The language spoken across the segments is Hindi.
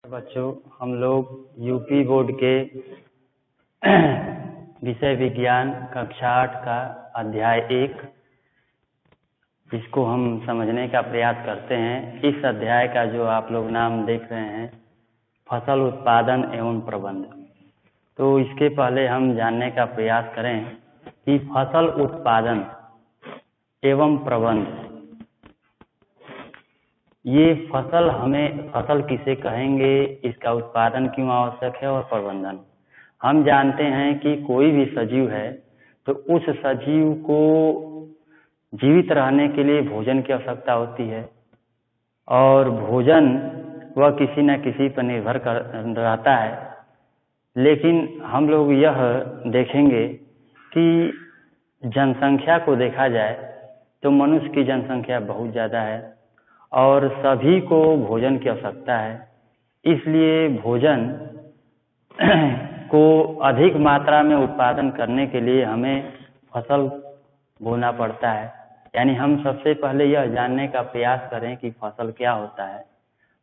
बच्चों, हम लोग यूपी बोर्ड के विषय विज्ञान कक्षा 8 का अध्याय 1 इसको हम समझने का प्रयास करते हैं। इस अध्याय का जो आप लोग नाम देख रहे हैं, फसल उत्पादन एवं प्रबंध। तो इसके पहले हम जानने का प्रयास करें कि फसल उत्पादन एवं प्रबंध, ये फसल किसे कहेंगे, इसका उत्पादन क्यों आवश्यक है और प्रबंधन। हम जानते हैं कि कोई भी सजीव है तो उस सजीव को जीवित रहने के लिए भोजन की आवश्यकता होती है और भोजन वह किसी न किसी पर निर्भर रहता है। लेकिन हम लोग यह देखेंगे कि जनसंख्या को देखा जाए तो मनुष्य की जनसंख्या बहुत ज़्यादा है और सभी को भोजन की आवश्यकता है। इसलिए भोजन को अधिक मात्रा में उत्पादन करने के लिए हमें फसल बोना पड़ता है। यानी हम सबसे पहले यह जानने का प्रयास करें कि फसल क्या होता है।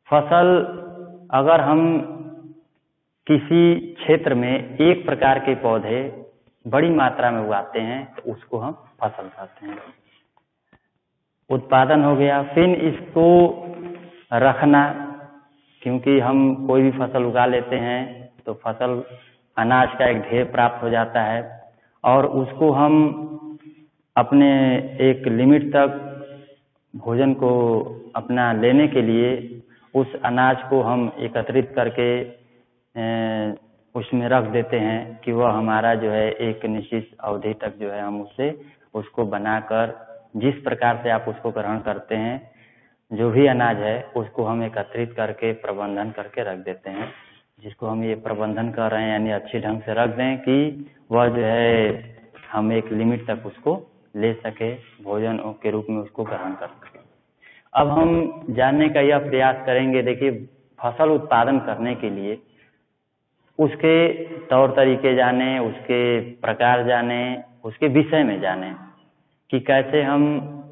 फसल, अगर हम किसी क्षेत्र में एक प्रकार के पौधे बड़ी मात्रा में उगाते हैं तो उसको हम फसल कहते हैं। उत्पादन हो गया, फिर इसको रखना, क्योंकि हम कोई भी फसल उगा लेते हैं तो फसल अनाज का एक ढेर प्राप्त हो जाता है और उसको हम अपने एक लिमिट तक भोजन को अपना लेने के लिए उस अनाज को हम एकत्रित करके उसमें रख देते हैं कि वह हमारा जो है एक निश्चित अवधि तक जो है हम उसको बनाकर, जिस प्रकार से आप उसको ग्रहण करते हैं, जो भी अनाज है उसको हम एकत्रित करके प्रबंधन करके रख देते हैं, जिसको हम ये प्रबंधन कर रहे हैं। यानी अच्छे ढंग से रख दें कि वह जो है हम एक लिमिट तक उसको ले सके, भोजन के रूप में उसको ग्रहण कर सके। अब हम जानने का यह प्रयास करेंगे, देखिए फसल उत्पादन करने के लिए उसके तौर तरीके जाने, उसके प्रकार जाने, उसके विषय में जाने कि कैसे हम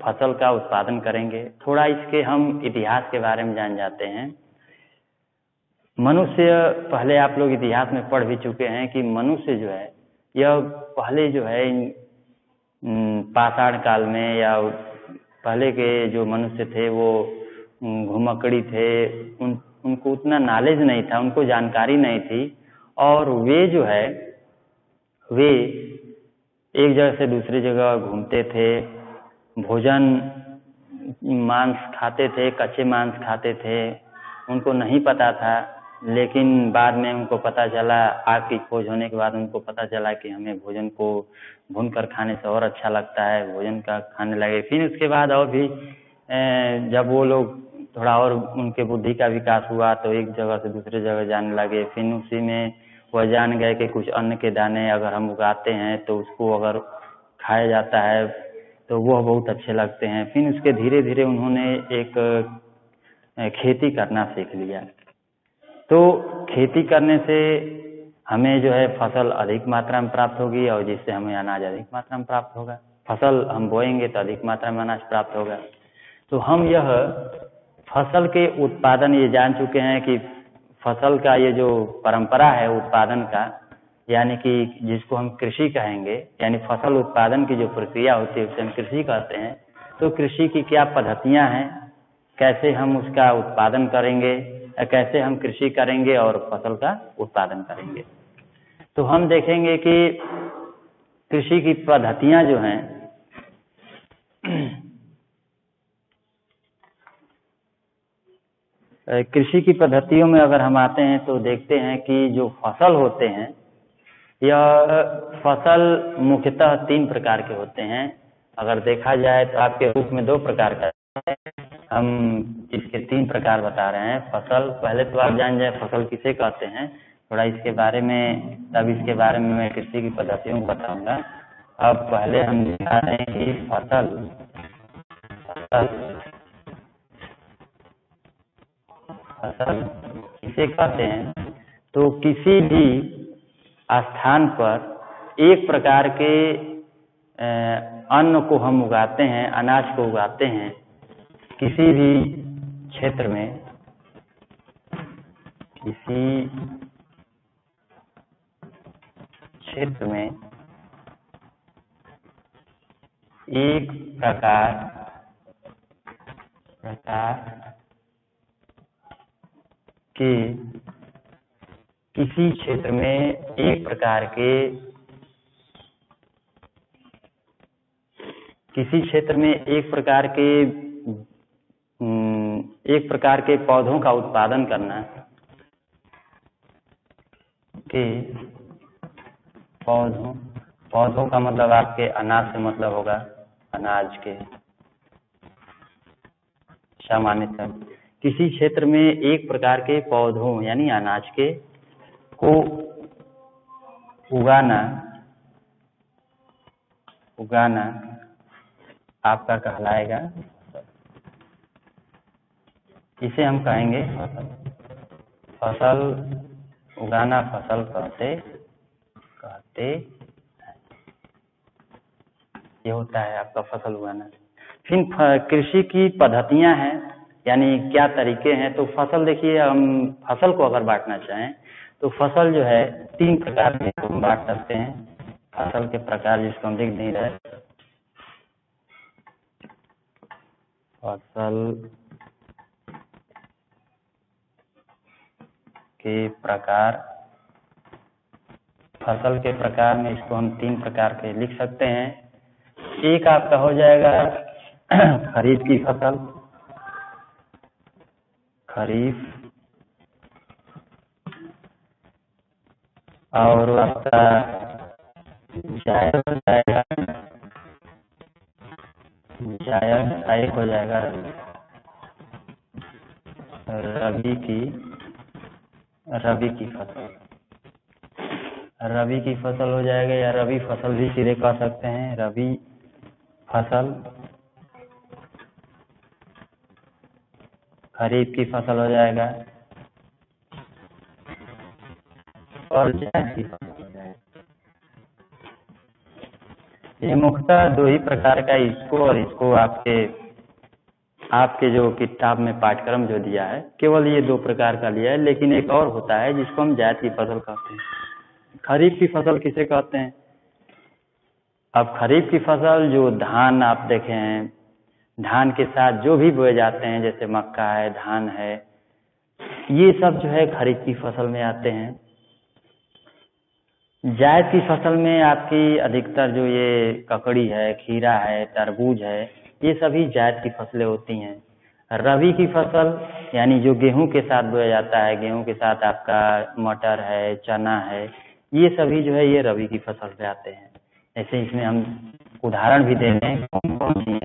फसल का उत्पादन करेंगे। थोड़ा इसके हम इतिहास के बारे में जान जाते हैं। मनुष्य, पहले आप लोग इतिहास में पढ़ भी चुके हैं कि मनुष्य जो है यह पहले जो है पाषाण काल में या पहले के जो मनुष्य थे वो घुमक्कड़ी थे, उनको उतना नॉलेज नहीं था, उनको जानकारी नहीं थी और वे जो है वे एक जगह से दूसरी जगह घूमते थे, भोजन मांस खाते थे, कच्चे मांस खाते थे, उनको नहीं पता था। लेकिन बाद में उनको पता चला, आग की खोज होने के बाद उनको पता चला कि हमें भोजन को भूनकर खाने से और अच्छा लगता है, भोजन का खाने लगे। फिर उसके बाद और भी जब वो लोग थोड़ा और उनके बुद्धि का विकास हुआ तो एक जगह से दूसरी जगह जाने लगे। फिर उसी में वह जान गए कि कुछ अन्न के दाने अगर हम उगाते हैं तो उसको अगर खाया जाता है तो वह बहुत अच्छे लगते हैं। फिर उसके धीरे धीरे उन्होंने एक खेती करना सीख लिया। तो खेती करने से हमें जो है फसल अधिक मात्रा में प्राप्त होगी और जिससे हमें अनाज अधिक मात्रा में प्राप्त होगा। फसल हम बोएंगे तो अधिक मात्रा में अनाज प्राप्त होगा। तो हम यह फसल के उत्पादन ये जान चुके हैं कि फसल का ये जो परंपरा है उत्पादन का, यानी कि जिसको हम कृषि कहेंगे, यानी फसल उत्पादन की जो प्रक्रिया होती है उसे हम कृषि कहते हैं। तो कृषि की क्या पद्धतियां हैं, कैसे हम उसका उत्पादन करेंगे, कैसे हम कृषि करेंगे और फसल का उत्पादन करेंगे। तो हम देखेंगे कि कृषि की पद्धतियां जो हैं, कृषि की पद्धतियों में अगर हम आते हैं तो देखते हैं कि जो फसल होते हैं, यह फसल मुख्यतः 3 प्रकार के होते हैं। अगर देखा जाए तो आपके रूप में 2 प्रकार का है, हम इसके 3 प्रकार बता रहे हैं। फसल, पहले तो आप जान जाए फसल किसे कहते हैं, थोड़ा इसके बारे में, तब इसके बारे में मैं कृषि की पद्धतियों को बताऊंगा। अब पहले हम दिखा रहे हैं कि फसल किसे कहते हैं। तो किसी भी स्थान पर एक प्रकार के अन्न को हम उगाते हैं, अनाज को उगाते हैं किसी भी क्षेत्र में, किसी क्षेत्र में एक प्रकार के किसी क्षेत्र में एक प्रकार के एक प्रकार के पौधों का उत्पादन करना के पौधों का मतलब आपके अनाज से मतलब होगा, अनाज के सामान्यतः किसी क्षेत्र में एक प्रकार के पौधों यानी अनाज के को उगाना आपका कहलाएगा, इसे हम कहेंगे फसल उगाना। फसल कहते ये होता है आपका फसल उगाना। फिर कृषि की पद्धतियां हैं, यानी क्या तरीके हैं। तो फसल देखिए, हम फसल को अगर बांटना चाहें तो फसल जो है 3 प्रकार के हम बांट सकते हैं। फसल के प्रकार जिसको हम लिख नहीं रहे, फसल के प्रकार में इसको हम 3 प्रकार के लिख सकते हैं। एक आपका हो जाएगा खरीफ की फसल, और आपका जायद हो जाएगा रबी की फसल। रबी की फसल हो जाएगा, या रबी फसल भी सीधे कह सकते हैं, रबी फसल। खरीफ की फसल हो जाएगा और जायद की फसल हो जाएगा। ये मुख्यतः 2 ही प्रकार का इसको और इसको आपके जो किताब में पाठ्यक्रम जो दिया है केवल ये 2 प्रकार का लिया है, लेकिन एक और होता है जिसको हम जायद की फसल कहते हैं। खरीफ की फसल किसे कहते हैं? अब खरीफ की फसल जो धान आप देखे हैं, धान के साथ जो भी बोए जाते हैं, जैसे मक्का है, धान है, ये सब जो है खरीफ की फसल में आते हैं। जायद की फसल में आपकी अधिकतर जो ये ककड़ी है, खीरा है, तरबूज है, ये सभी जायद की फसलें होती हैं। रबी की फसल यानी जो गेहूं के साथ बोया जाता है, गेहूं के साथ आपका मटर है, चना है, ये सभी जो है ये रबी की फसल पे आते हैं। ऐसे इसमें हम उदाहरण भी दे दें, कौन सी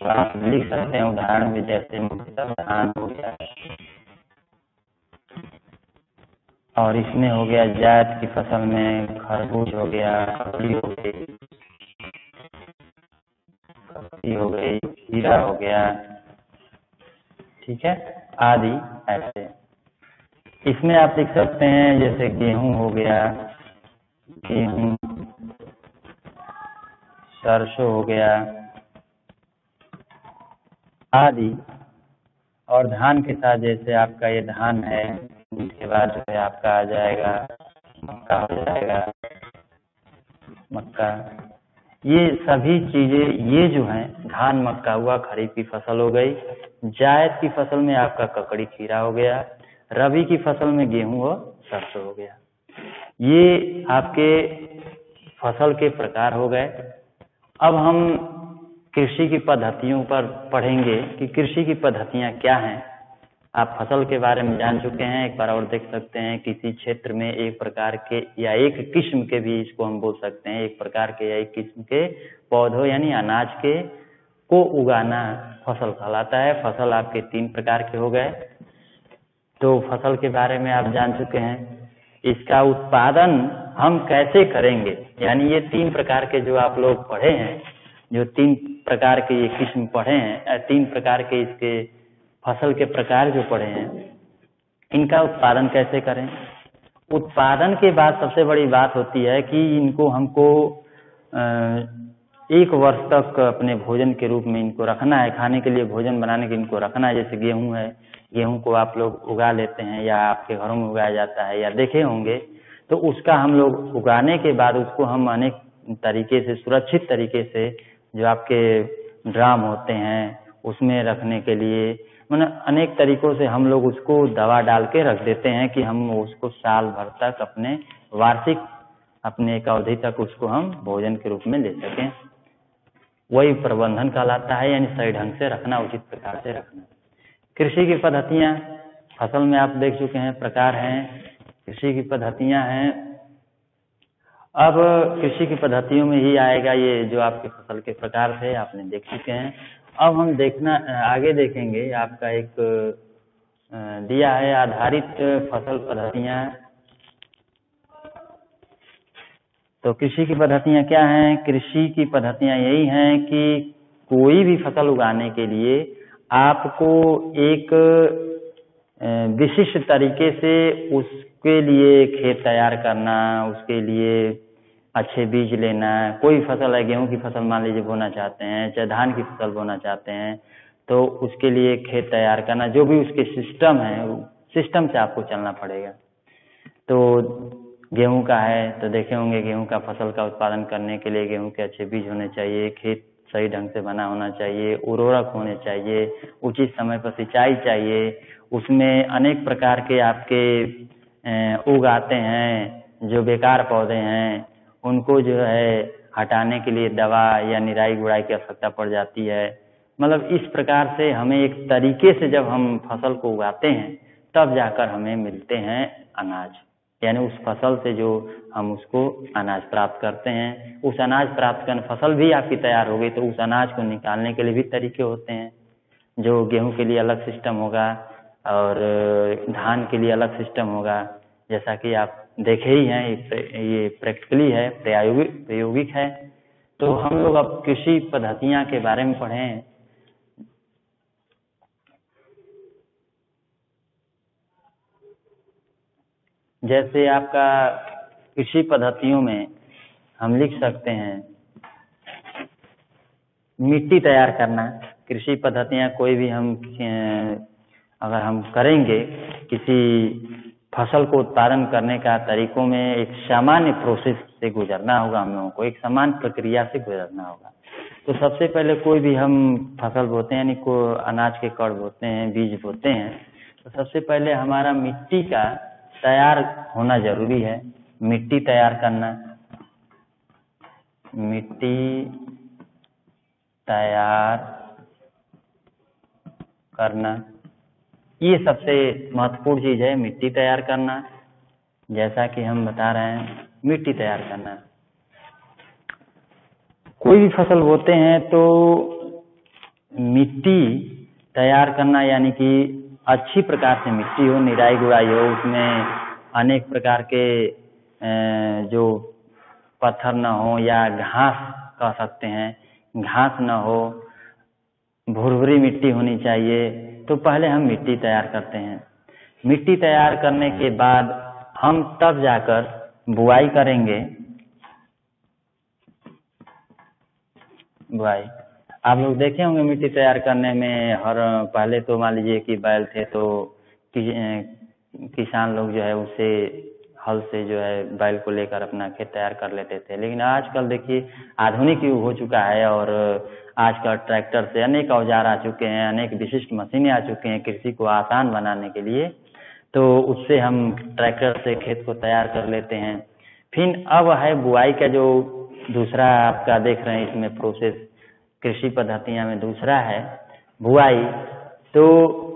आप लिख सकते हैं उदाहरण भी, जैसे धान हो गया, और इसमें हो गया जायद की फसल में खरबूज हो गया, ककड़ी हो गई, खीरा हो गया, ठीक है, आदि। ऐसे इसमें आप लिख सकते हैं जैसे गेहूं हो गया, गेहूं, सरसों हो गया आदि। और धान के साथ जैसे आपका ये धान है, इसके बाद जो है आपका आ जाएगा मक्का हो जाएगा, मक्का। ये सभी चीजें ये जो हैं, धान मक्का हुआ, खरीफ की फसल हो गई। जायद की फसल में आपका ककड़ी खीरा हो गया, रबी की फसल में गेहूं और सरसों हो गया। ये आपके फसल के प्रकार हो गए। अब हम कृषि की पद्धतियों पर पढ़ेंगे कि कृषि की पद्धतियां क्या हैं। आप फसल के बारे में जान चुके हैं, एक बार और देख सकते हैं। किसी क्षेत्र में एक प्रकार के या एक किस्म के भी इसको हम बोल सकते हैं, एक प्रकार के या एक किस्म के पौधों यानी अनाज के को उगाना फसल कहलाता है। फसल आपके 3 प्रकार के हो गए। तो फसल के बारे में आप जान चुके हैं। इसका उत्पादन हम कैसे करेंगे, यानी ये 3 प्रकार के जो आप लोग पढ़े हैं, जो 3 प्रकार के ये किस्म पढ़े हैं, 3 प्रकार के इसके फसल के प्रकार जो पढ़े हैं, इनका उत्पादन कैसे करें। उत्पादन के बाद सबसे बड़ी बात होती है कि इनको हमको 1 वर्ष तक अपने भोजन के रूप में इनको रखना है, खाने के लिए भोजन बनाने के इनको रखना है। जैसे गेहूं है, गेहूं को आप लोग उगा लेते हैं या आपके घरों में उगाया जाता है या देखे होंगे, तो उसका हम लोग उगाने के बाद उसको हम अनेक तरीके से, सुरक्षित तरीके से, जो आपके ड्राम होते हैं उसमें रखने के लिए, मतलब अनेक तरीकों से हम लोग उसको दवा डाल के रख देते हैं कि हम उसको साल भर तक अपने वार्षिक अपने एक अवधि तक उसको हम भोजन के रूप में ले सकें। वही प्रबंधन कहलाता है, यानी सही ढंग से रखना, उचित प्रकार से रखना। कृषि की पद्धतियां, फसल में आप देख चुके हैं, प्रकार हैं, कृषि की पद्धतियां हैं। अब कृषि की पद्धतियों में ही आएगा ये जो आपके फसल के प्रकार थे, आपने देख चुके हैं। अब हम आगे देखेंगे, आपका एक दिया है आधारित फसल पद्धतियां। तो कृषि की पद्धतियां क्या हैं? कृषि की पद्धतियां यही हैं कि कोई भी फसल उगाने के लिए आपको एक विशिष्ट तरीके से उसके लिए खेत तैयार करना, उसके लिए अच्छे बीज लेना। कोई फसल है, गेहूं की फसल मान लीजिए बोना चाहते हैं, चाहे धान की फसल बोना चाहते हैं, तो उसके लिए खेत तैयार करना, जो भी उसके सिस्टम है, सिस्टम से आपको चलना पड़ेगा। तो गेहूं का है तो देखे होंगे, गेहूं का फसल का उत्पादन करने के लिए गेहूं के अच्छे बीज होने चाहिए, खेत सही ढंग से बना होना चाहिए, उर्वरक होने चाहिए, उचित समय पर सिंचाई चाहिए, उसमें अनेक प्रकार के आपके उग आते हैं जो बेकार पौधे हैं, उनको जो है हटाने के लिए दवा या निराई गुड़ाई की आवश्यकता पड़ जाती है। मतलब इस प्रकार से हमें एक तरीके से जब हम फसल को उगाते हैं तब जाकर हमें मिलते हैं अनाज, यानी उस फसल से जो हम उसको अनाज प्राप्त करते हैं। उस अनाज प्राप्त करने, फसल भी आपकी तैयार हो गई तो उस अनाज को निकालने के लिए भी तरीके होते हैं। जो गेहूं के लिए अलग सिस्टम होगा और धान के लिए अलग सिस्टम होगा, जैसा कि आप देखे ही हैं, ये प्रैक्टिकली है, प्रायोगिक है। तो हम लोग अब कृषि पद्धतियां के बारे में पढ़ें। जैसे आपका कृषि पद्धतियों में हम लिख सकते हैं मिट्टी तैयार करना। कृषि पद्धतियां कोई भी हम अगर हम करेंगे, किसी फसल को उत्पादन करने का तरीकों में एक सामान्य प्रोसेस से गुजरना होगा, हम लोगों को एक समान प्रक्रिया से गुजरना होगा। तो सबसे पहले कोई भी हम फसल बोते हैं, यानी को अनाज के कड़ बोते हैं, बीज बोते हैं, तो सबसे पहले हमारा मिट्टी का तैयार होना जरूरी है। मिट्टी तैयार करना, मिट्टी तैयार करना, ये सबसे महत्वपूर्ण चीज है, मिट्टी तैयार करना। जैसा कि हम बता रहे हैं, मिट्टी तैयार करना। कोई भी फसल बोते हैं तो मिट्टी तैयार करना, यानी कि अच्छी प्रकार से मिट्टी हो, निराई गुड़ाई हो, उसमें अनेक प्रकार के जो पत्थर न हो या घास कह सकते हैं, घास न हो, भुरभुरी मिट्टी होनी चाहिए। तो पहले हम मिट्टी तैयार करते हैं। मिट्टी तैयार करने के बाद हम तब जाकर बुआई करेंगे। बुआई आप लोग देखे होंगे, मिट्टी तैयार करने में पहले तो मान लीजिए कि बैल थे तो किसान लोग जो है उससे हल से जो है बैल को लेकर अपना खेत तैयार कर लेते थे। लेकिन आजकल देखिए आधुनिक युग हो चुका है और आजकल ट्रैक्टर से अनेक औजार आ चुके हैं, अनेक विशिष्ट मशीनें आ चुके हैं कृषि को आसान बनाने के लिए। तो उससे हम ट्रैक्टर से खेत को तैयार कर लेते हैं। फिर अब है बुआई का, जो दूसरा आपका देख रहे हैं इसमें प्रोसेस, कृषि पद्धतियां में दूसरा है बुआई। तो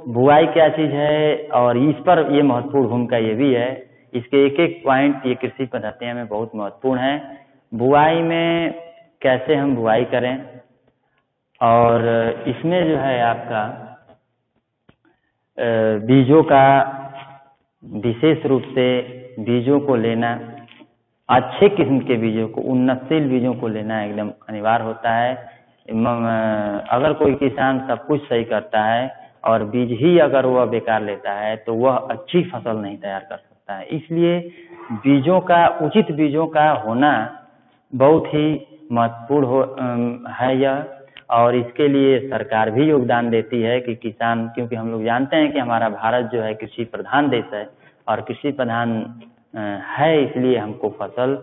बुआई क्या चीज है और इस पर ये महत्वपूर्ण भूमिका ये भी है, इसके एक एक पॉइंट ये कृषि पद्धतियां में बहुत महत्वपूर्ण है। बुआई में कैसे हम बुआई करें, और इसमें जो है आपका बीजों का विशेष रूप से बीजों को लेना, अच्छे किस्म के बीजों को, उन्नतशील बीजों को लेना एकदम अनिवार्य होता है। अगर कोई किसान सब कुछ सही करता है और बीज ही अगर वह बेकार लेता है तो वह अच्छी फसल नहीं तैयार कर सकता है। इसलिए बीजों का, उचित बीजों का होना बहुत ही महत्वपूर्ण है यह, और इसके लिए सरकार भी योगदान देती है कि किसान, क्योंकि हम लोग जानते हैं कि हमारा भारत जो है कृषि प्रधान देश है, और कृषि प्रधान है इसलिए हमको फसल,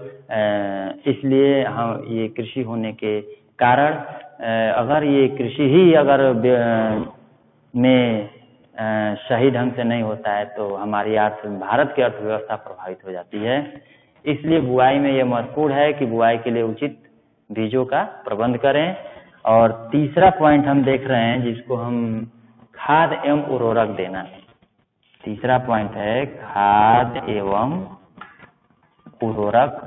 इसलिए हम ये कृषि होने के कारण अगर ये कृषि ही अगर में सही ढंग से नहीं होता है तो हमारी भारत की अर्थव्यवस्था प्रभावित हो जाती है। इसलिए बुआई में यह महत्वपूर्ण है कि बुआई के लिए उचित बीजों का प्रबंध करें। और तीसरा पॉइंट हम देख रहे हैं जिसको हम खाद एवं उर्वरक देना। तीसरा पॉइंट है खाद एवं उर्वरक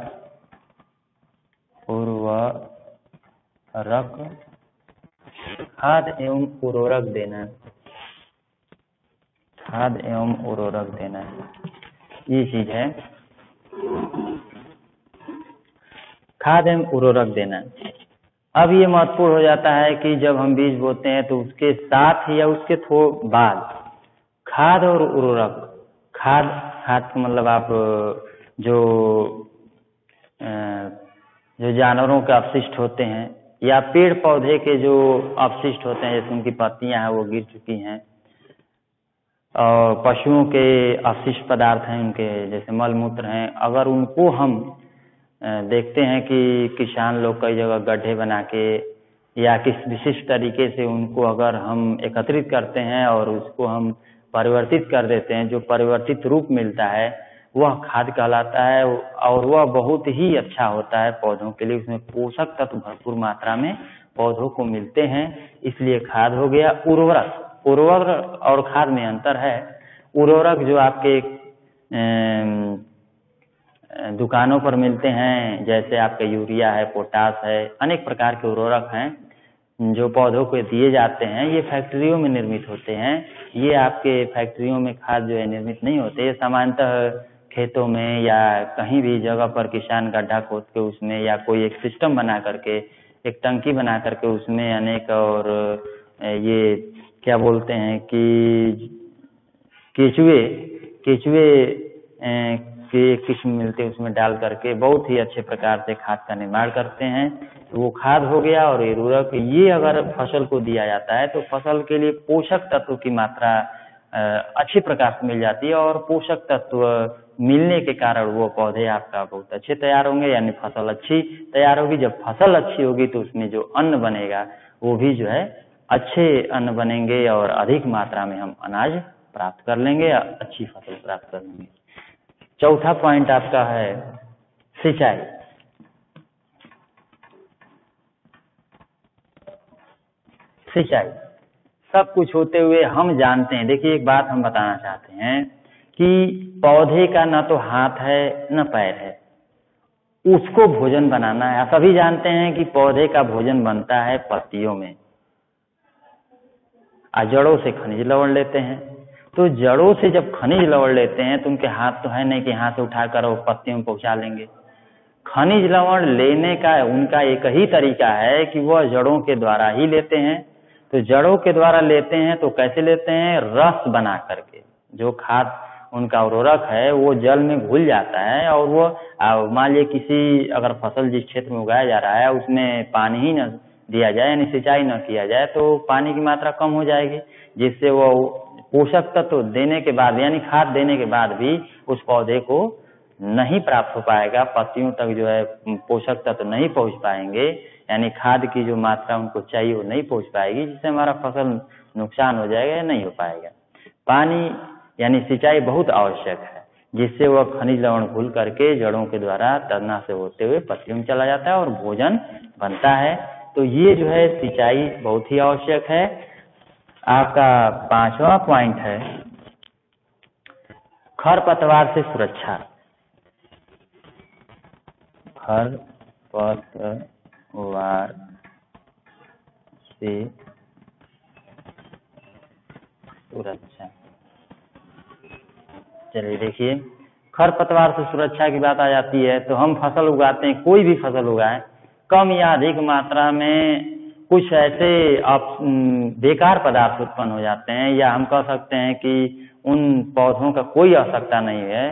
खाद एवं उर्वरक देना। खाद एवं उर्वरक देना, ये चीज है खाद एवं उर्वरक देना। अब ये महत्वपूर्ण हो जाता है कि जब हम बीज बोते हैं तो उसके साथ या उसके थोड़ा बाद खाद और उर्वरक, खाद का मतलब आप जो जानवरों के अपशिष्ट होते हैं या पेड़ पौधे के जो अपशिष्ट होते हैं, जैसे उनकी पत्तियां हैं वो गिर चुकी हैं, और पशुओं के अपशिष्ट पदार्थ हैं उनके जैसे मल मूत्र हैं, अगर उनको हम देखते हैं कि किसान लोग कई जगह गड्ढे बना के या किस विशिष्ट तरीके से उनको अगर हम एकत्रित करते हैं और उसको हम परिवर्तित कर देते हैं, जो परिवर्तित रूप मिलता है वह खाद कहलाता है, और वह बहुत ही अच्छा होता है पौधों के लिए। उसमें पोषक तत्व भरपूर मात्रा में पौधों को मिलते हैं, इसलिए खाद हो गया। उर्वरक और खाद में अंतर है। उर्वरक जो आपके दुकानों पर मिलते हैं, जैसे आपका यूरिया है, पोटास है, अनेक प्रकार के उर्वरक हैं जो पौधों को दिए जाते हैं, ये फैक्ट्रियों में निर्मित होते हैं। ये आपके फैक्ट्रियों में खाद जो है निर्मित नहीं होते, ये सामान्यतः खेतों में या कहीं भी जगह पर किसान गड्ढा खोद के उसमें या कोई एक सिस्टम बना करके, एक टंकी बना करके उसमें अनेक और ये क्या बोलते हैं कि केचुए के किस्म मिलते हैं, उसमें डाल करके बहुत ही अच्छे प्रकार से खाद का निर्माण करते हैं। तो वो खाद हो गया। और उर्वरक ये अगर फसल को दिया जाता है तो फसल के लिए पोषक तत्व की मात्रा अच्छी प्रकार से मिल जाती है, और पोषक तत्व मिलने के कारण वो पौधे आपका बहुत अच्छे तैयार होंगे, यानी फसल अच्छी तैयार होगी। जब फसल अच्छी होगी तो उसमें जो अन्न बनेगा वो भी जो है अच्छे अन्न बनेंगे, और अधिक मात्रा में हम अनाज प्राप्त कर लेंगे, अच्छी फसल प्राप्त कर लेंगे। चौथा पॉइंट आपका है सिंचाई। सिंचाई सब कुछ होते हुए हम जानते हैं, देखिए एक बात हम बताना चाहते हैं कि पौधे का न तो हाथ है न पैर है, उसको भोजन बनाना है। सभी जानते हैं कि पौधे का भोजन बनता है पत्तियों में, जड़ों से खनिज लवण लेते हैं। तो जड़ों से जब खनिज लवण लेते हैं तो उनके हाथ तो है नहीं कि हाथ से उठाकर वो पत्तियों में पहुंचा लेंगे। खनिज लवण लेने का उनका एक ही तरीका है कि वह जड़ों के द्वारा ही लेते हैं। तो जड़ों के द्वारा लेते हैं तो कैसे लेते हैं? रस बना करके। जो खाद उनका उर्वरक है वो जल में घुल जाता है, और वो मान लीजिए किसी अगर फसल जिस क्षेत्र में उगाया जा रहा है उसमें पानी ही न दिया जाए, यानी सिंचाई न किया जाए, तो पानी की मात्रा कम हो जाएगी, जिससे वो पोषक तत्व देने के बाद यानी खाद देने के बाद भी उस पौधे को नहीं प्राप्त हो पाएगा, पत्तियों तक जो है पोषक तत्व नहीं पहुंच पाएंगे, यानी खाद की जो मात्रा उनको चाहिए वो नहीं पहुंच पाएगी, जिससे हमारा फसल नुकसान हो जाएगा या नहीं हो पाएगा। पानी यानी सिंचाई बहुत आवश्यक है, जिससे वह खनिज लवण घुल करके जड़ों के द्वारा तना से होते हुए पत्तियों में चला जाता है और भोजन बनता है। तो ये जो है सिंचाई बहुत ही आवश्यक है। आपका पांचवा पॉइंट है खरपतवार से सुरक्षा। खरपतवार से सुरक्षा। चलिए देखिए, खरपतवार से सुरक्षा की बात आ जाती है तो हम फसल उगाते हैं, कोई भी फसल उगाएं, कम या अधिक मात्रा में कुछ ऐसे बेकार पदार्थ उत्पन्न हो जाते हैं, या हम कह सकते हैं कि उन पौधों का कोई आवश्यकता नहीं है,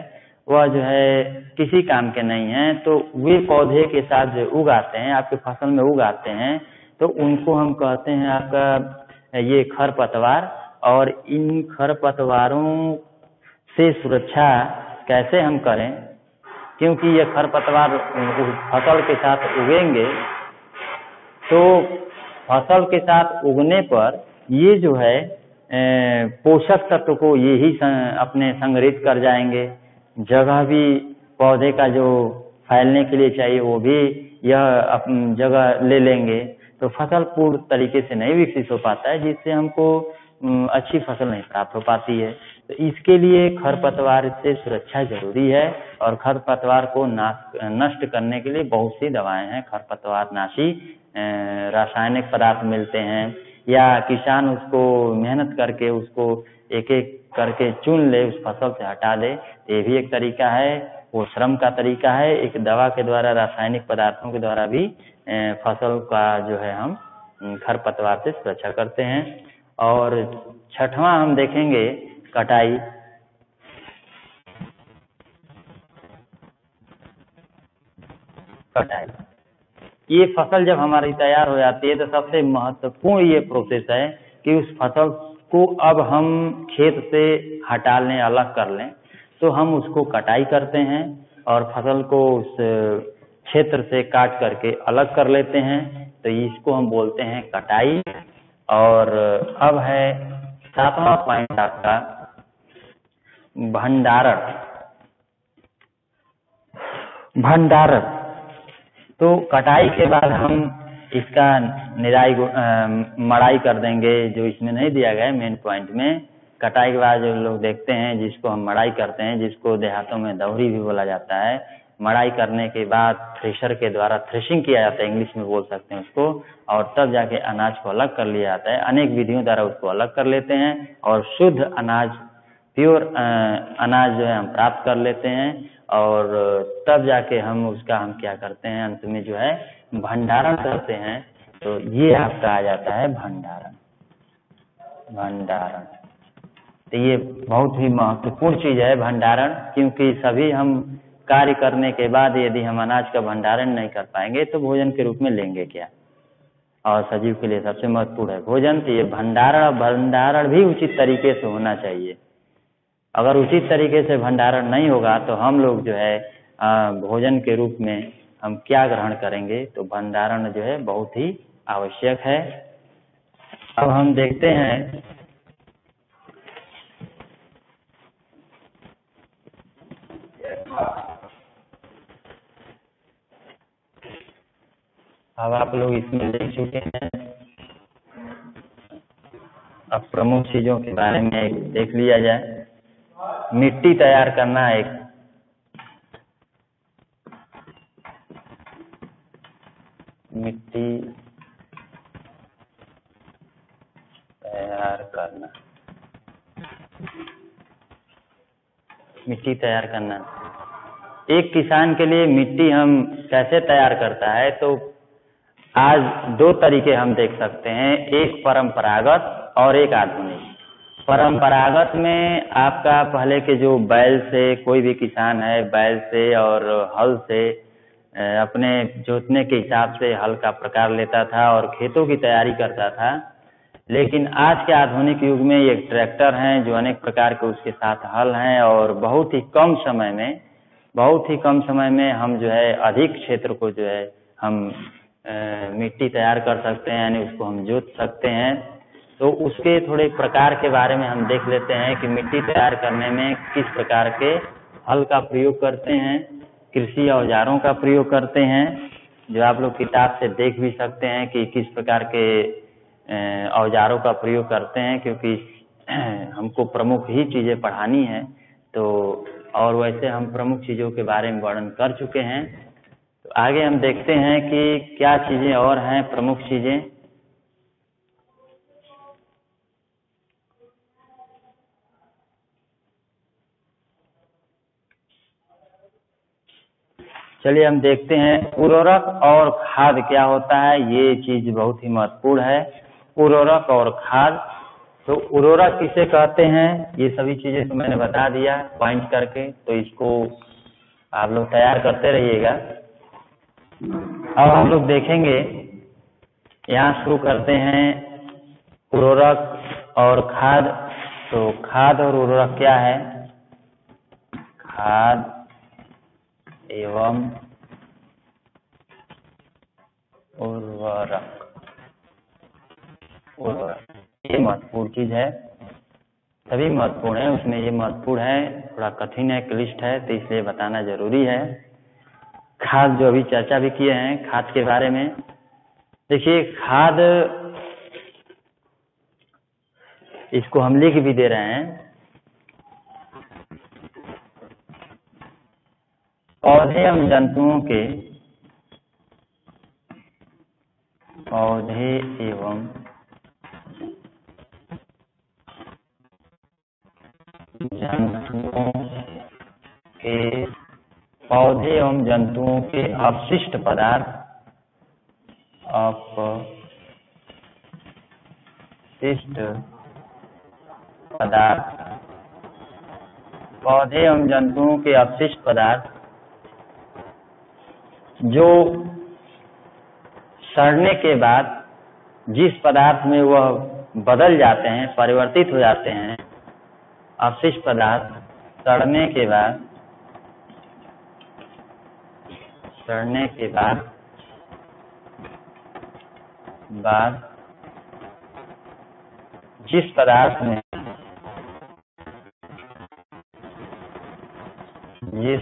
वह जो है किसी काम के नहीं हैं, तो वे पौधे के साथ जो उगाते हैं, आपके फसल में उगाते हैं, तो उनको हम कहते हैं आपका ये खरपतवार। और इन खरपतवारों से सुरक्षा कैसे हम करें, क्योंकि ये खरपतवार फसल के साथ उगेंगे, तो फसल के साथ उगने पर ये जो है पोषक तत्व को ये ही अपने संग्रहित कर जाएंगे। जगह भी पौधे का जो फैलने के लिए चाहिए वो भी यह अपनी जगह ले लेंगे, तो फसल पूर्ण तरीके से नहीं विकसित हो पाता है, जिससे हमको अच्छी फसल नहीं प्राप्त हो पाती है। तो इसके लिए खरपतवार से सुरक्षा जरूरी है, और खरपतवार को नष्ट करने के लिए बहुत सी दवाएं हैं, खरपतवार नाशी रासायनिक पदार्थ मिलते हैं, या किसान उसको मेहनत करके उसको एक एक करके चुन ले, उस फसल से हटा दे, ये भी एक तरीका है, वो श्रम का तरीका है। एक दवा के द्वारा, रासायनिक पदार्थों के द्वारा भी फसल का जो है हम खरपतवार से सुरक्षा करते हैं। और छठवां हम देखेंगे कटाई। कटाई, ये फसल जब हमारी तैयार हो जाती है तो सबसे महत्वपूर्ण ये प्रोसेस है कि उस फसल को अब हम खेत से हटा लें, अलग कर लें, तो हम उसको कटाई करते हैं और फसल को उस क्षेत्र से काट करके अलग कर लेते हैं, तो इसको हम बोलते हैं कटाई। और अब है सातवां पॉइंट आपका भंडारण। भंडारण, तो कटाई के बाद हम इसका मड़ाई कर देंगे, जो इसमें नहीं दिया गया है मेन पॉइंट में। कटाई के बाद जो लोग देखते हैं, जिसको हम मड़ाई करते हैं, जिसको देहातों में दौरी भी बोला जाता है, मड़ाई करने के बाद थ्रेशर के द्वारा थ्रेशिंग किया जाता है, इंग्लिश में बोल सकते हैं उसको, और तब जाके अनाज को अलग कर लिया जाता है। अनेक विधियों द्वारा उसको अलग कर लेते हैं और शुद्ध अनाज, प्योर अनाज जो है हम प्राप्त कर लेते हैं, और तब जाके हम उसका हम क्या करते हैं, अंत में जो है भंडारण करते हैं। तो ये आपका आ जाता है भंडारण। भंडारण, तो ये बहुत ही महत्वपूर्ण चीज है भंडारण, क्योंकि सभी हम कार्य करने के बाद यदि हम अनाज का भंडारण नहीं कर पाएंगे तो भोजन के रूप में लेंगे क्या। और सजीव के लिए सबसे महत्वपूर्ण है भोजन, तो ये भंडारण भी उचित तरीके से होना चाहिए। अगर उचित तरीके से भंडारण नहीं होगा तो हम लोग जो है भोजन के रूप में हम क्या ग्रहण करेंगे, तो भंडारण जो है बहुत ही आवश्यक है। अब हम देखते हैं अब आप लोग इसमें देख चुके हैं, अब प्रमुख चीजों के बारे में एक देख लिया जाए। मिट्टी तैयार करना, एक मिट्टी तैयार करना, मिट्टी तैयार करना। एक किसान के लिए मिट्टी हम कैसे तैयार करता है, तो आज दो तरीके हम देख सकते हैं, एक परंपरागत और एक आधुनिक। परंपरागत में आपका पहले के जो बैल से, कोई भी किसान है बैल से और हल से अपने जोतने के हिसाब से हल का प्रकार लेता था और खेतों की तैयारी करता था। लेकिन आज के आधुनिक युग में ये ट्रैक्टर हैं जो अनेक प्रकार के उसके साथ हल हैं, और बहुत ही कम समय में हम जो है अधिक क्षेत्र को जो है हम मिट्टी तैयार कर सकते हैं, यानी उसको हम जोत सकते हैं। तो उसके थोड़े प्रकार के बारे में हम देख लेते हैं कि मिट्टी तैयार करने में किस प्रकार के हल का प्रयोग करते हैं, कृषि औजारों का प्रयोग करते हैं, जो आप लोग किताब से देख भी सकते हैं कि किस प्रकार के औजारों का प्रयोग करते हैं, क्योंकि हमको प्रमुख ही चीजें पढ़ानी है। तो और वैसे हम प्रमुख चीजों के बारे में वर्णन कर चुके हैं। तो आगे हम देखते हैं कि क्या चीजें और हैं प्रमुख चीजें। चलिए हम देखते हैं उर्वरक और खाद क्या होता है। ये चीज बहुत ही महत्वपूर्ण है, उर्वरक और खाद। तो उर्वरक किसे कहते हैं, ये सभी चीजें तो मैंने बता दिया पॉइंट करके, तो इसको आप लोग तैयार करते रहिएगा। अब हम लोग देखेंगे, यहाँ शुरू करते हैं उर्वरक और खाद। तो खाद और उर्वरक क्या है? खाद एवं उर्वरक, ये महत्वपूर्ण चीज है, सभी महत्वपूर्ण है, उसमें ये महत्वपूर्ण है, थोड़ा कठिन है, क्लिष्ट है, तो इसलिए बताना जरूरी है। खाद जो अभी चर्चा भी किए हैं खाद के बारे में, देखिए खाद इसको हम लिख भी दे रहे हैं, पौधे एवं जंतुओं के, पौधे एवं जंतुओं के, पौधे एवं जंतुओं के अपशिष्ट पदार्थ, अपशिष्ट पदार्थ, पौधे एवं जंतुओं के अपशिष्ट पदार्थ जो सड़ने के बाद जिस पदार्थ में वह बदल जाते हैं, परिवर्तित हो जाते हैं, अपशिष्ट पदार्थ सड़ने के बाद जिस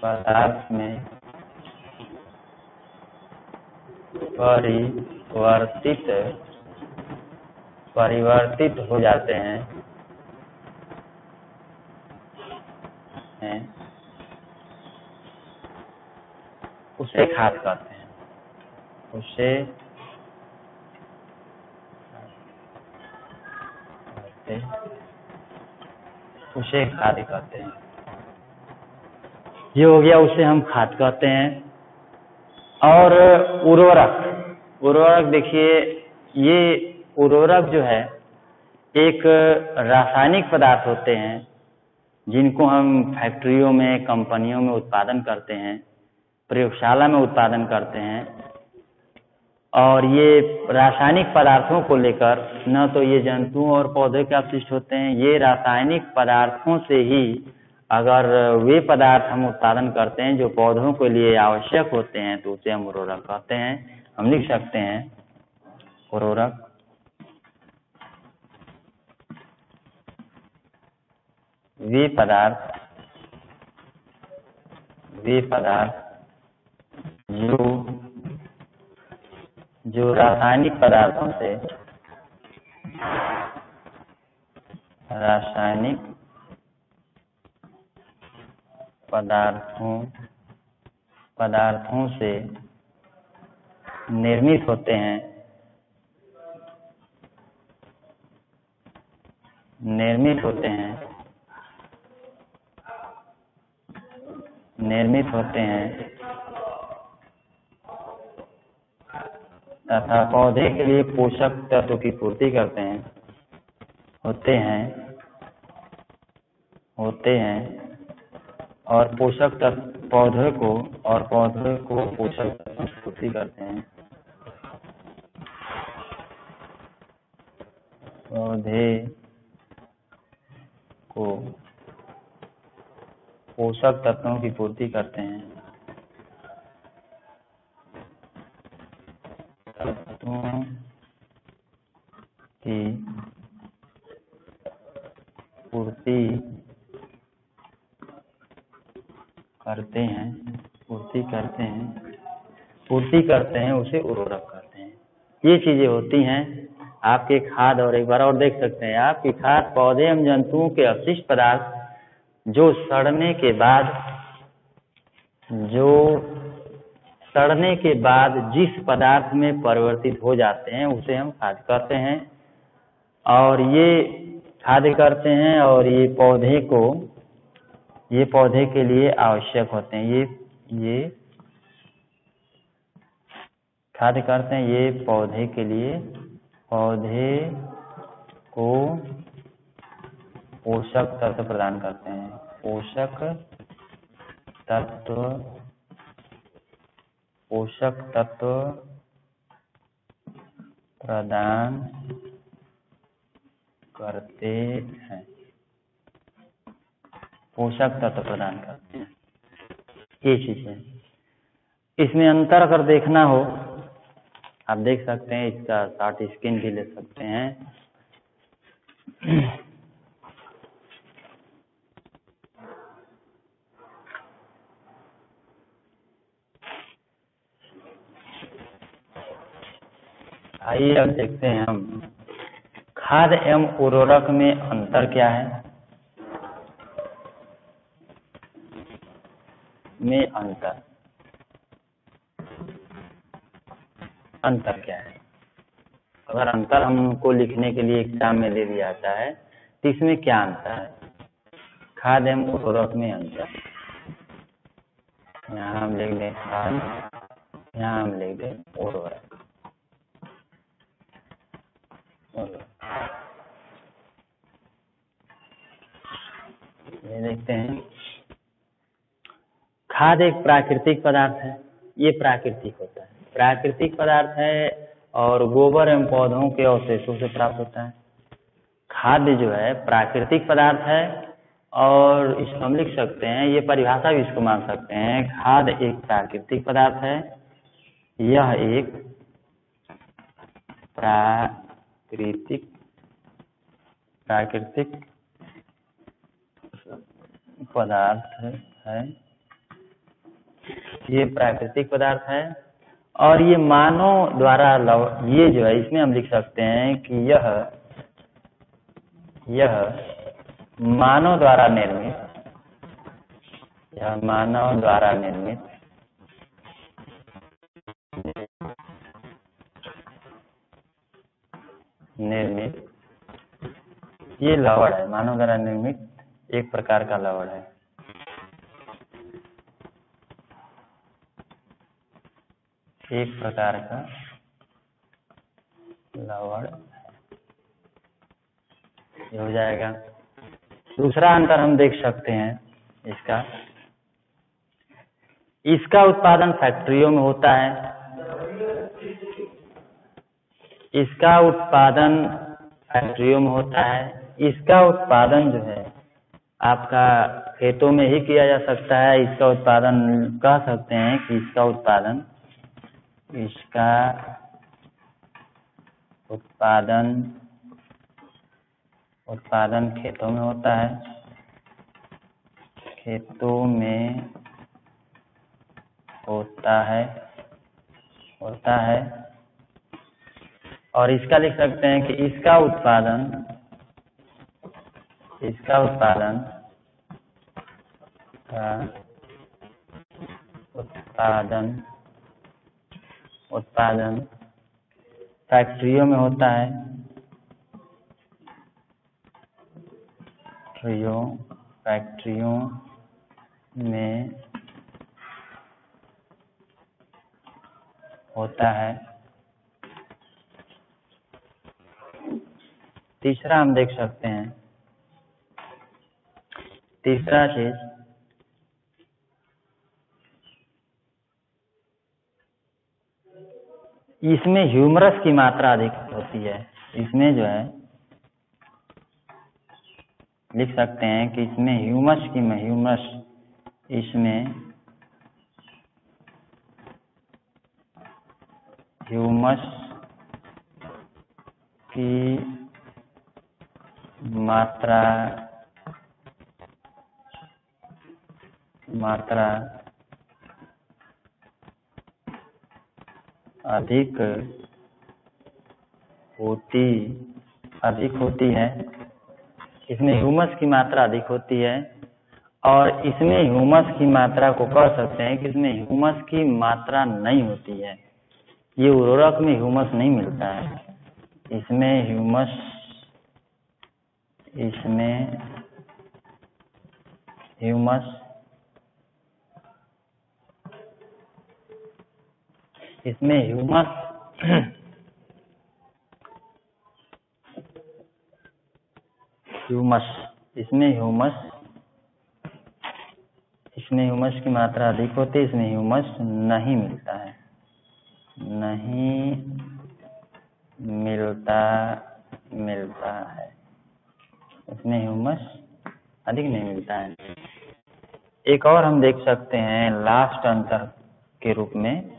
पदार्थ में परिवर्तित हो जाते हैं, उसे खाद कहते हैं, उसे खाद कहते हैं। ये हो गया, उसे हम खाद कहते हैं। और उर्वरक देखिए, ये उर्वरक जो है एक रासायनिक पदार्थ होते हैं जिनको हम फैक्ट्रियों में, कंपनियों में उत्पादन करते हैं, प्रयोगशाला में उत्पादन करते हैं। और ये रासायनिक पदार्थों को लेकर, न तो ये जंतुओं और पौधे के अपशिष्ट होते हैं, ये रासायनिक पदार्थों से ही अगर वे पदार्थ हम उत्पादन करते हैं जो पौधों के लिए आवश्यक होते हैं, तो उसे हम उर्वरक कहते हैं। हम लिख सकते हैं उर्वरक वे पदार्थ जो रासायनिक पदार्थों से निर्मित होते हैं, तथा पौधे के लिए पोषक तत्व की पूर्ति करते हैं, होते हैं और पोषक तत्व पौधे को पोषक तत्व की पूर्ति करते हैं। पौधे को पोषक तत्वों की पूर्ति करते हैं, पूर्ति करते हैं, उसे उर्वरक कहते हैं। ये चीजें होती हैं आपके खाद। और एक बार और देख सकते हैं आपकी खाद पौधे एवं जंतुओं के अपशिष्ट पदार्थ जो सड़ने के बाद जिस पदार्थ में परिवर्तित हो जाते हैं, उसे हम खाद कहते हैं। और ये खाद करते हैं, और ये पौधे के लिए आवश्यक होते हैं। ये खाद करते हैं, ये पौधे को पोषक तत्व प्रदान करते हैं, पोषक तत्व प्रदान करते हैं, पोषक तत्व प्रदान करते हैं, ये चीज है। इसमें अंतर अगर देखना हो आप देख सकते हैं, इसका शॉर्ट स्क्रीन भी ले सकते हैं। आइए अब देखते हैं हम खाद एवं उर्वरक में अंतर क्या है। में अंतर क्या है। अगर अंतर हमको लिखने के लिए एग्जाम में दे दिया जाता है तो इसमें क्या अंतर है, खाद एवं उर्वरक में अंतर। यहाँ हम लिख दें खाद, यहाँ हम लिख दें उर्वरक। ये देखते हैं, खाद एक प्राकृतिक पदार्थ है, ये प्राकृतिक होता है, प्राकृतिक पदार्थ है और गोबर एवं पौधों के अवशेषों से प्राप्त होता है। खाद्य जो है प्राकृतिक पदार्थ है और इसको हम लिख सकते हैं, ये परिभाषा भी इसको मान सकते हैं, खाद एक प्राकृतिक पदार्थ है, यह एक प्राकृतिक पदार्थ है, ये प्राकृतिक पदार्थ है और ये मानव द्वारा ये जो है इसमें हम लिख सकते हैं कि यह मानव द्वारा निर्मित, यह मानव द्वारा निर्मित ये लवण है, मानव द्वारा निर्मित एक प्रकार का लवण है। एक प्रकार का लवण हो जाएगा। दूसरा अंतर हम देख सकते हैं इसका उत्पादन फैक्ट्रियों में होता है, इसका उत्पादन फैक्ट्रियों में होता है, इसका उत्पादन जो है आपका खेतों में ही किया जा सकता है। इसका उत्पादन कह सकते हैं कि इसका उत्पादन खेतों में होता है, खेतों में होता है और इसका लिख सकते हैं कि इसका उत्पादन फैक्ट्रियों में होता है, फैक्ट्रियों में होता है। तीसरा हम देख सकते हैं, तीसरा चीज इसमें ह्यूमरस की मात्रा अधिक होती है। इसमें जो है लिख सकते हैं कि इसमें ह्यूमस की मात्रा अधिक होती है। इसमें ह्यूमस की मात्रा अधिक होती है और इसमें ह्यूमस की मात्रा को कह सकते हैं कि इसमें ह्यूमस की मात्रा नहीं होती है। ये उर्वरक में ह्यूमस नहीं मिलता है, इसमें ह्यूमस ह्यूमस, इसमें ह्यूमस की मात्रा अधिक होती है, इसमें ह्यूमस नहीं मिलता है, इसमें ह्यूमस अधिक नहीं मिलता है। एक और हम देख सकते हैं लास्ट अंतर के रूप में,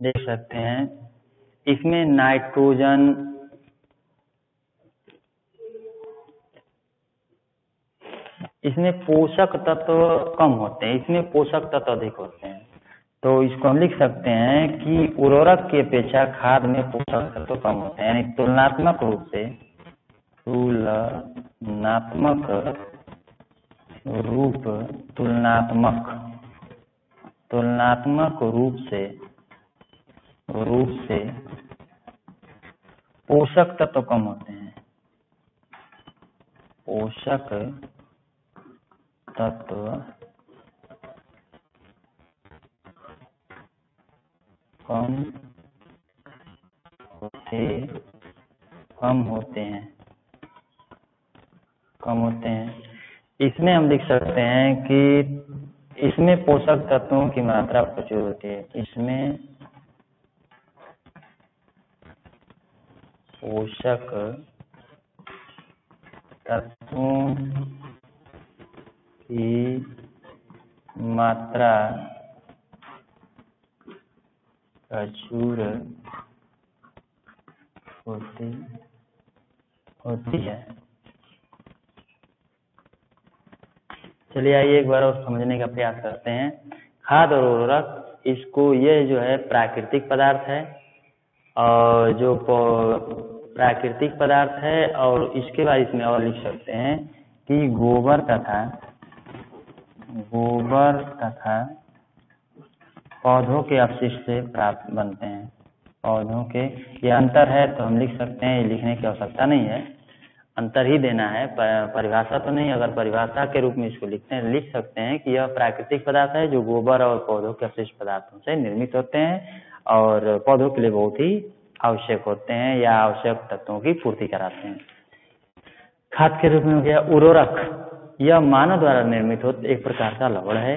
देख सकते हैं इसमें नाइट्रोजन, इसमें पोषक तत्व कम होते हैं, इसमें पोषक तत्व अधिक होते हैं। तो इसको हम लिख सकते हैं कि उर्वरक की अपेक्षा खाद में पोषक तत्व कम होते हैं, यानी तुलनात्मक रूप से पोषक तत्व कम होते हैं, पोषक तत्व कम होते हैं। इसमें हम लिख सकते हैं कि इसमें पोषक तत्वों की मात्रा प्रचुर होती है, इसमें पोषक तत्वों की मात्रा प्रचुर होती है। चलिए आइए एक बार और समझने का प्रयास करते हैं। खाद और उर्वरक, इसको यह जो है प्राकृतिक पदार्थ है, और जो प्राकृतिक पदार्थ है, और इसके बाद इसमें और लिख सकते हैं कि गोबर तथा पौधों के अपशिष्ट से प्राप्त बनते हैं। पौधों के, ये अंतर है तो हम लिख सकते हैं, ये लिखने की आवश्यकता नहीं है, अंतर ही देना है, परिभाषा तो नहीं। अगर परिभाषा के रूप में इसको लिख सकते हैं कि यह प्राकृतिक पदार्थ है जो गोबर और पौधों के अपशिष्ट पदार्थों से निर्मित होते हैं और पौधों के लिए बहुत ही आवश्यक होते हैं या आवश्यक तत्वों की पूर्ति कराते हैं। खाद के रूप में हो गया उर्वरक, यह मानव द्वारा निर्मित एक प्रकार का लवण है।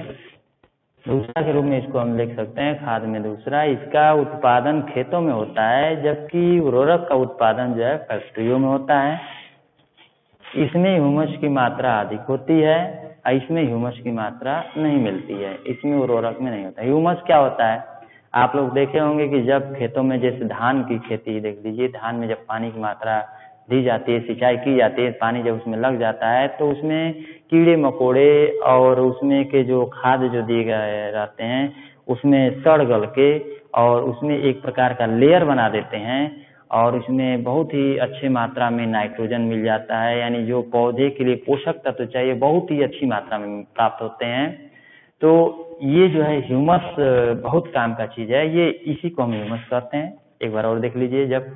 दूसरा के रूप में इसको हम लिख सकते हैं खाद में दूसरा, इसका उत्पादन खेतों में होता है, जबकि उर्वरक का उत्पादन जो है फैक्ट्रियों में होता है। इसमें ह्यूमस की मात्रा अधिक होती है, इसमें ह्यूमस की मात्रा नहीं मिलती है, इसमें उर्वरक में नहीं होता। ह्यूमस क्या होता है, आप लोग देखे होंगे कि जब खेतों में, जैसे धान की खेती देख लीजिए, धान में जब पानी की मात्रा दी जाती है, सिंचाई की जाती है, पानी जब उसमें लग जाता है तो उसमें कीड़े मकोड़े और उसमें के जो खाद जो दिए गए रहते हैं उसमें सड़ गल के और उसमें एक प्रकार का लेयर बना देते हैं और उसमें बहुत ही अच्छी मात्रा में नाइट्रोजन मिल जाता है, यानी जो पौधे के लिए पोषक तत्व चाहिए बहुत ही अच्छी मात्रा में प्राप्त होते हैं। तो ये जो है ह्यूमस बहुत काम का चीज है, ये इसी को हम ह्यूमस कहते हैं। एक बार और देख लीजिए, जब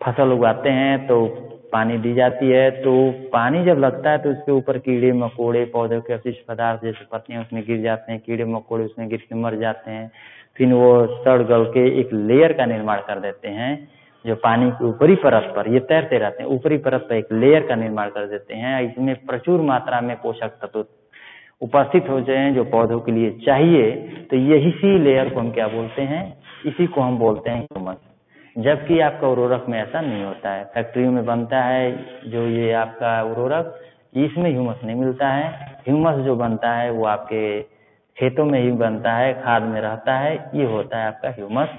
फसल उगाते हैं तो पानी दी जाती है, तो पानी जब लगता है तो उसके ऊपर कीड़े मकोड़े, पौधों के अपशिष्ट पदार्थ जैसे पत्तियां उसमें गिर जाते हैं, कीड़े मकोड़े उसमें गिर के मर जाते हैं, फिर वो सड़ गल के एक लेयर का निर्माण कर देते हैं जो पानी की ऊपरी परत पर, ये तैरते रहते हैं, ऊपरी परत पर एक लेयर का निर्माण कर देते हैं। इसमें प्रचुर मात्रा में पोषक तत्व उपस्थित हो जाए जो पौधों के लिए चाहिए, तो यही लेयर को हम क्या बोलते हैं, इसी को हम बोलते हैं ह्यूमस। जबकि आपका उर्वरक में ऐसा नहीं होता है, फैक्ट्रियों में बनता है जो ये आपका उर्वरक, इसमें ह्यूमस नहीं मिलता है। ह्यूमस जो बनता है वो आपके खेतों में ही बनता है, खाद में रहता है, ये होता है आपका ह्यूमस।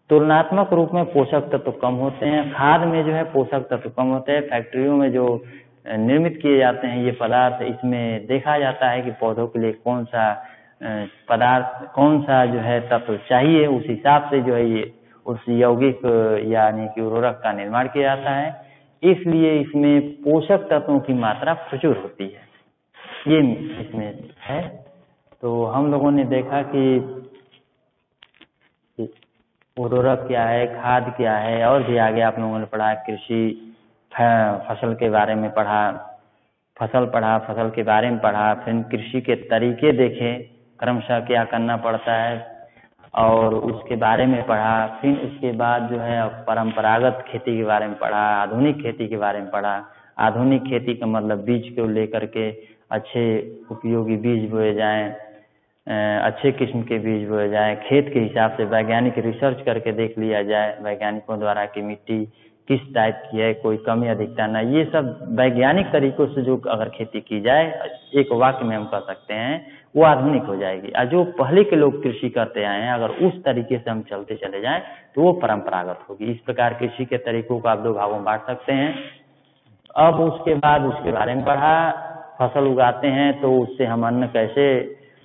तुलनात्मक रूप में पोषक तत्व कम होते हैं, खाद में जो है पोषक तत्व कम होते हैं। फैक्ट्रियों में जो निर्मित किए जाते हैं ये पदार्थ, इसमें देखा जाता है कि पौधों के लिए कौन सा पदार्थ, कौन सा जो है तत्व चाहिए, उस हिसाब से जो है ये उस यौगिक यानी कि उर्वरक का निर्माण किया जाता है। इसलिए इसमें पोषक तत्वों की मात्रा प्रचुर होती है, ये इसमें है। तो हम लोगों ने देखा कि उर्वरक क्या है, खाद क्या है, और भी आगे आप लोगों ने पढ़ा कृषि, फसल के बारे में पढ़ा, फसल के बारे में पढ़ा, फिर कृषि के तरीके देखे, क्रमशः क्या करना पड़ता है और उसके बारे में पढ़ा। फिर उसके बाद जो है परंपरागत खेती के बारे में पढ़ा, आधुनिक खेती के बारे में पढ़ा। आधुनिक खेती का मतलब बीज को लेकर के अच्छे उपयोगी बीज बोए जाएं, अच्छे किस्म के बीज बोए जाएं, खेत के हिसाब से वैज्ञानिक रिसर्च करके देख लिया जाए वैज्ञानिकों द्वारा कि मिट्टी किस टाइप की है, कोई कमी अधिकता ना, ये सब वैज्ञानिक तरीकों से जो अगर खेती की जाए, एक वाक्य में हम कह सकते हैं वो आधुनिक हो जाएगी। और जो पहले के लोग कृषि करते आए हैं, अगर उस तरीके से हम चलते चले जाएं तो वो परंपरागत होगी। इस प्रकार कृषि के तरीकों को आप दो भागों में बांट सकते हैं। अब उसके बाद उसके बारे में पढ़ा, फसल उगाते हैं तो उससे हम अन्न कैसे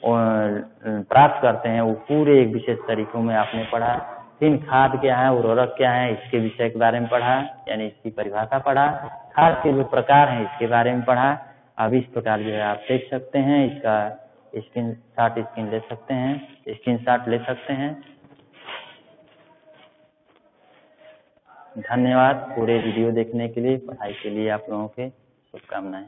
प्राप्त करते हैं, वो पूरे एक विशेष तरीकों में आपने पढ़ा। फिर खाद क्या है, उर्वरक क्या है, इसके विषय के बारे में पढ़ा, यानी इसकी परिभाषा पढ़ा। खाद के जो प्रकार हैं इसके बारे में पढ़ा। अब इस प्रकार जो है आप देख सकते हैं, इसका स्क्रीन ले सकते हैं, स्क्रीनशॉट ले सकते हैं। धन्यवाद पूरे वीडियो देखने के लिए। पढ़ाई के लिए आप लोगों के शुभकामनाएं।